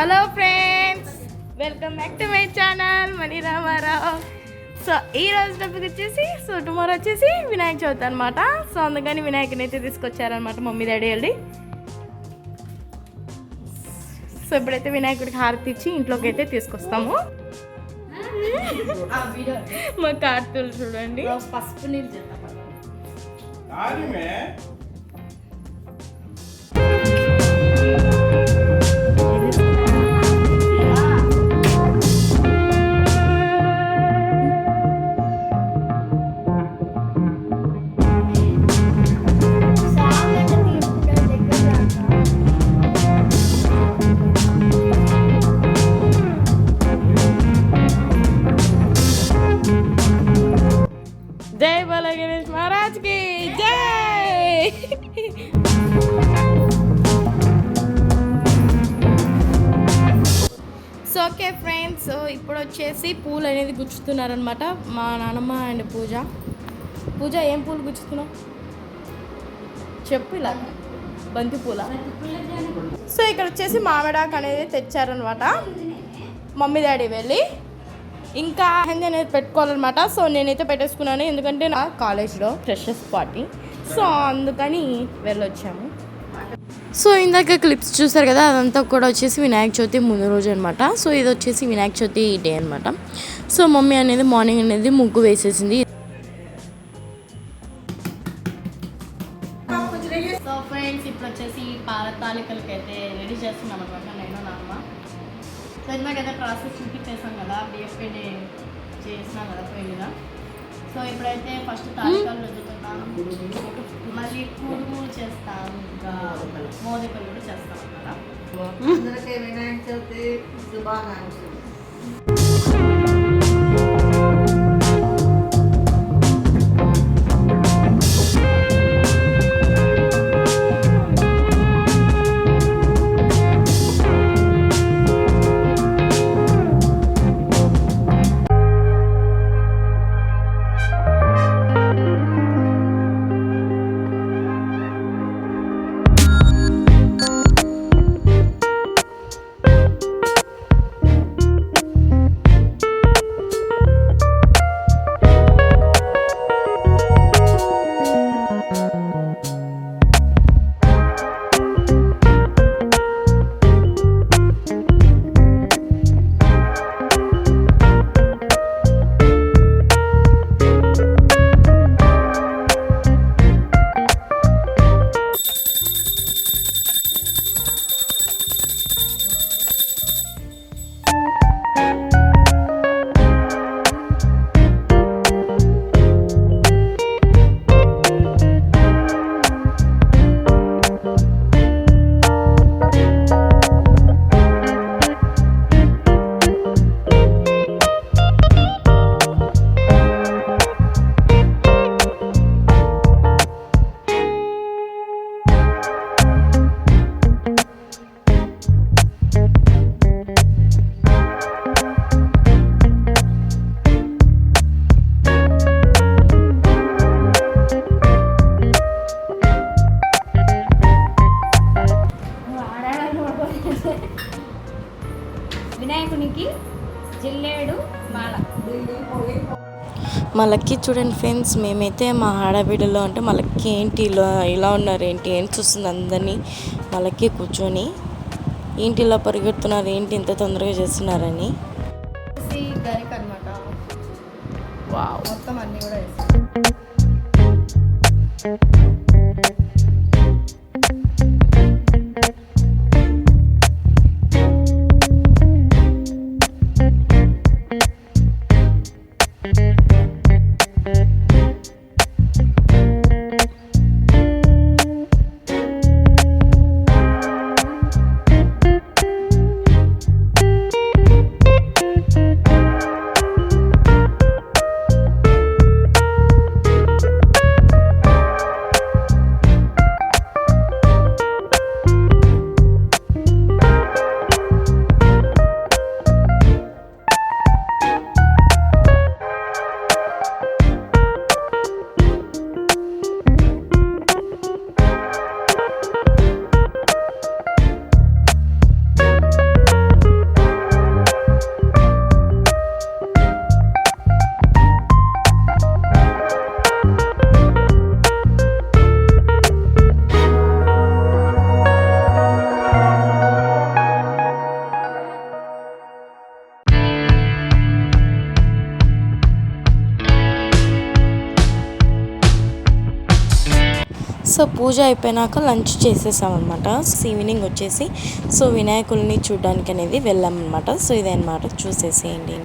Hello friends, welcome back to my channel Mani Ramarao. So ఈ రోజు topic వచ్చేసి టుమారో వచ్చేసి వినాయక చవితి అనమాట. సో అందుకని వినాయకుని అయితే తీసుకొచ్చారనమాట మమ్మీ డాడీ వెళ్ళి. సో ఇప్పుడైతే వినాయకుడికి హారతి ఇచ్చి ఇంట్లోకి అయితే తీసుకొస్తాము. మా కార్తూలు చూడండి, పసుపు నీళ్ళు చేస్తాం. జై బాలా గణేష్ మహారాజ్ కి జై. సో ఓకే ఫ్రెండ్స్, సో ఇప్పుడు వచ్చేసి పూలు అనేది గుచ్చుతున్నారనమాట మా నాన్నమ్మ అండ్ పూజ. ఏం పూలు గుచ్చుతున్నావు చెప్పు. ఇలా బంతి పూల. సో ఇక్కడ వచ్చేసి మామిడాకు అనేది తెచ్చారనమాట మమ్మీ డాడీ వెళ్ళి. ఇంకా మెహందీ అనేది పెట్టుకోవాలన్నమాట. సో నేనైతే పెట్టేసుకున్నాను, ఎందుకంటే నా కాలేజ్లో ఫ్రెషర్స్ పార్టీ. సో అందుకని వెళ్ళొచ్చాము. సో ఇందాక క్లిప్స్ చూసారు కదా, అదంతా కూడా వచ్చేసి వినాయక చవితి ముందు రోజు అనమాట. సో ఇది వచ్చేసి వినాయక చవితి డే అనమాట. సో మమ్మీ అనేది మార్నింగ్ అనేది ముగ్గు వేసేసింది. సో ఫ్రెండ్స్, ఇప్పుడు వచ్చేసి పాల తాలికలకి అయితే రెడీ చేస్తున్నాం అనమాట నేను నాన్న. సో ఇందాకైతే ప్రాసెస్ చూపించేసాం కదా, బియ్యం పిండి చేసినాం కదా పిండిగా. సో ఇప్పుడైతే ఫస్ట్ తాలికలు రుద్దుతున్నాం, మళ్ళీ పూలు చేస్తాం, ఇంకా మోదకలు కూడా చేస్తాం కదా. అందరికీ వినాయక చవితి శుభాకాంక్షలు. వినాయకునికి జిల్లేడు మాల. మా లక్కీ చూడండి ఫ్రెండ్స్, మేమైతే మా ఆడబిడ్డలో అంటే మా లక్కీ ఏంటి ఇలా ఉన్నారు ఏంటి అని చూస్తుంది అందరినీ. మా లక్కీ కూర్చొని ఏంటి ఇలా పరిగెడుతున్నారు, ఏంటి ఇంత తొందరగా చేస్తున్నారని. గరిక అనమాట. వావ్, మొత్తం అన్నీ కూడా వేస్తాం. సో పూజ అయిపోయినాక లంచ్ చేసేసామన్నమాట. ఈవినింగ్ వచ్చేసి సో వినాయకుల్ని చూడడానికి అనేది వెళ్ళామన్నమాట. సో ఇదే అనమాట, చూసేసేయండి.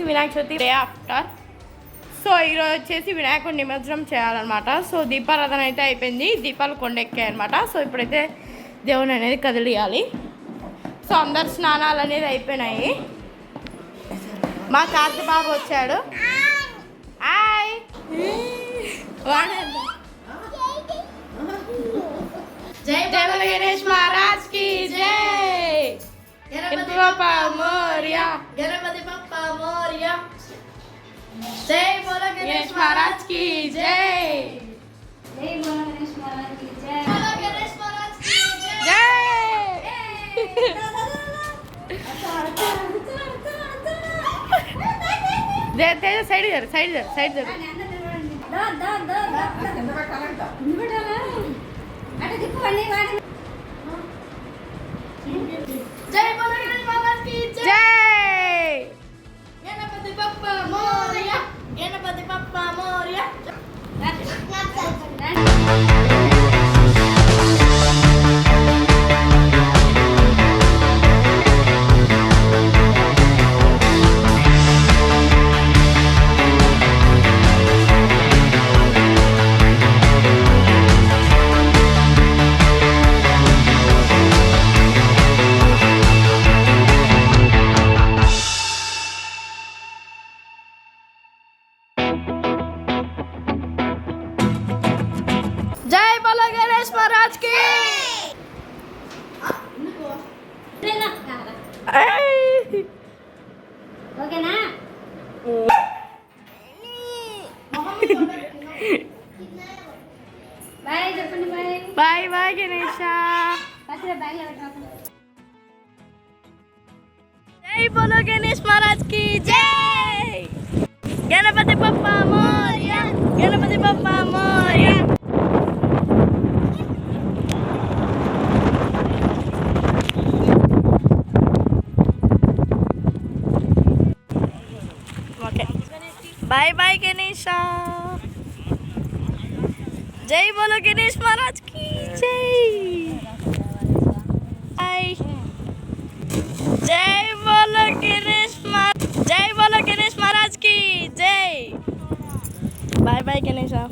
Vinayaka Chavithi day after. So ఈరోజు వచ్చేసి వినాయకుడి నిమజ్జనం చేయాలన్నమాట. సో దీపారాధన అయితే అయిపోయింది, దీపాలు కొండెక్కాయి అనమాట. సో ఇప్పుడైతే దేవుని అనేది కదిలియాలి. సో అందరు స్నానాలు అనేది అయిపోయినాయి. మా కార్తీ బాబు వచ్చాడు. హాయ్ జై బోలో గణేష్ మహారాజ్ కి జై. గణపతి బప్పా మోరియా, గణపతి బప్పా మోరియా. జై బోలో గణేష్ మహారాజ్ కి జై. జై బోలో గణేష్ మహారాజ్ కి జై. బోలో గణేష్ మహారాజ్ కి జై. జై సైడ్ జరు, సైడ్ జరు, సైడ్ జరు. జై బోలో గణేష్ మహారాజ్ కి జై. గణపతి బప్పా మోరియా, గణపతి బప్పా మోరియా. महाराज की ओकेना बाय చెప్పండి బాయ్ బాయ్ బాయ్ గణేష పక్కన బ్యాగ్ లో పెట్టండి జై బోలో గణేష్ మహారాజ్ की జై గణపతి బప్పా మోరియా గణపతి బప్పా మోరియా बाय बाय गणेशा जय बोलो गणेश महाराज की जय जय बोलो गणेश महाराज की जय बाय बाय गणेशा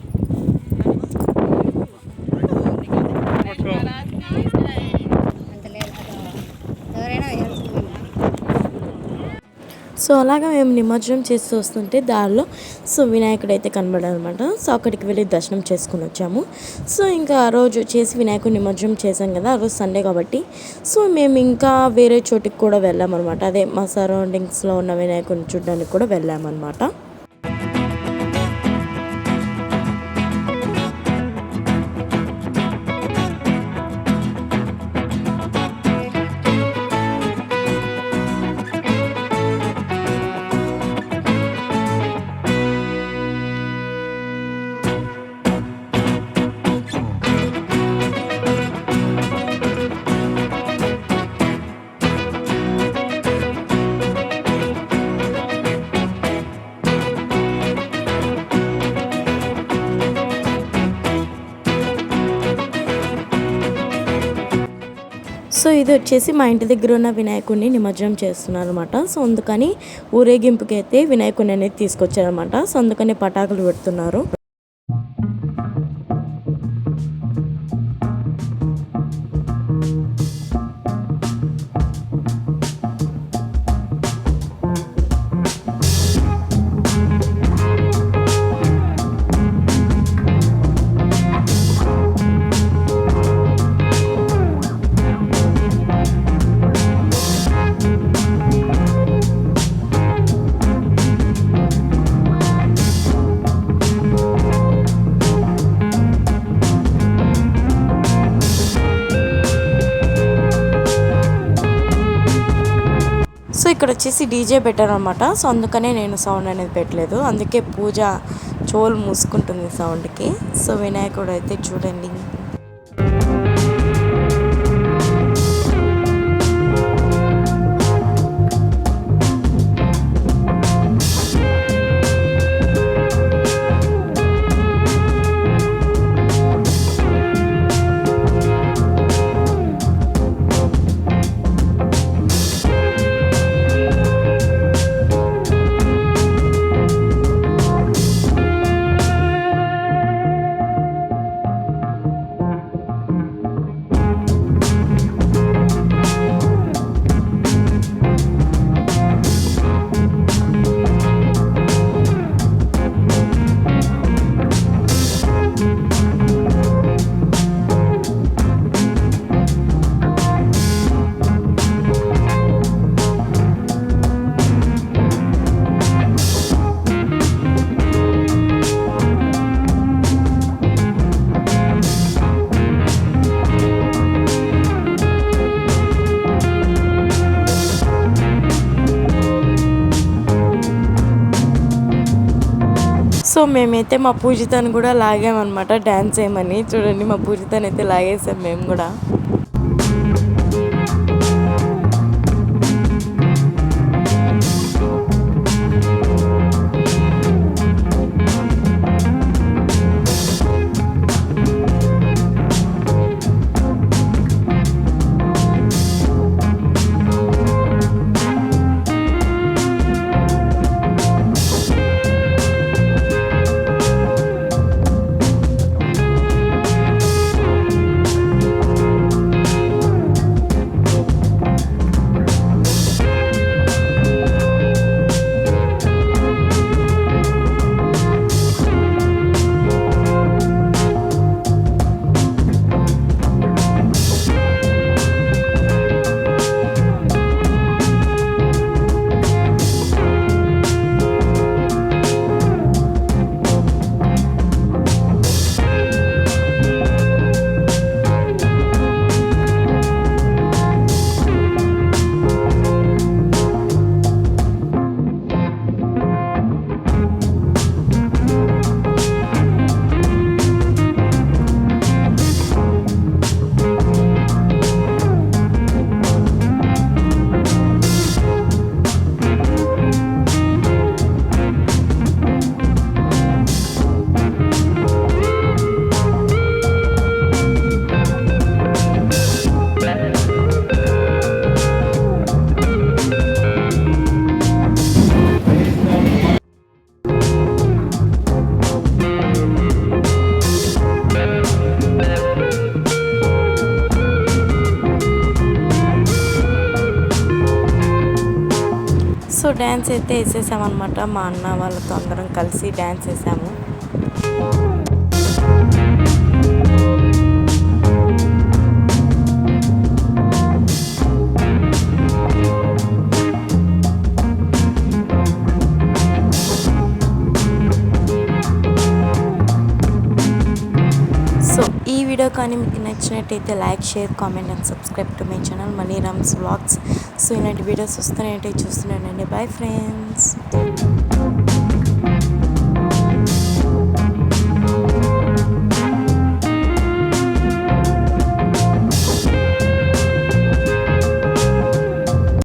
సో అలాగా మేము నిమజ్జనం చేస్తూ వస్తుంటే దారిలో సో వినాయకుడు అయితే కనబడాడు అనమాట. సో అక్కడికి వెళ్ళి దర్శనం చేసుకుని వచ్చాము. సో ఇంకా ఆ రోజు చేసి వినాయకుడు నిమజ్జనం చేసాం కదా, ఆ రోజు సండే కాబట్టి సో మేము ఇంకా వేరే చోటికి కూడా వెళ్ళామన్నమాట. అదే మా సరౌండింగ్స్లో ఉన్న వినాయకుడిని చూడడానికి కూడా వెళ్ళామన్నమాట. సో ఇది వచ్చేసి మా ఇంటి దగ్గర ఉన్న వినాయకుడిని నిమజ్జనం చేస్తున్నారు అనమాట. సో అందుకని ఊరేగింపుకి అయితే వినాయకుడిని అనేది తీసుకొచ్చారనమాట. సో అందుకని పటాకులు పెడుతున్నారు. సో ఇక్కడ వచ్చేసి డీజే పెట్టారు అనమాట. సో అందుకనే నేను సౌండ్ అనేది పెట్టలేదు. అందుకే పూజ చెవులు మూసుకుంటుంది సౌండ్కి. సో వినాయకుడు అయితే చూడండి. సో మేమైతే మా పూజితను కూడా లాగామన్నమాట డ్యాన్స్ చేయమని. చూడండి మా పూజితను అయితే లాగేసాం మేము కూడా. సో డ్యాన్స్ అయితే వేసేసామన్నమాట. మా అన్న వాళ్ళతో అందరం కలిసి డ్యాన్స్ వేసాము. సో ఈ వీడియో కానీ మీకు నచ్చినట్టయితే like, share, comment and subscribe to my channel Mani Rams vlogs. So ఇలాంటి వీడియోస్ వస్తున్నాయంటే చూస్తున్నానండి. Bye friends.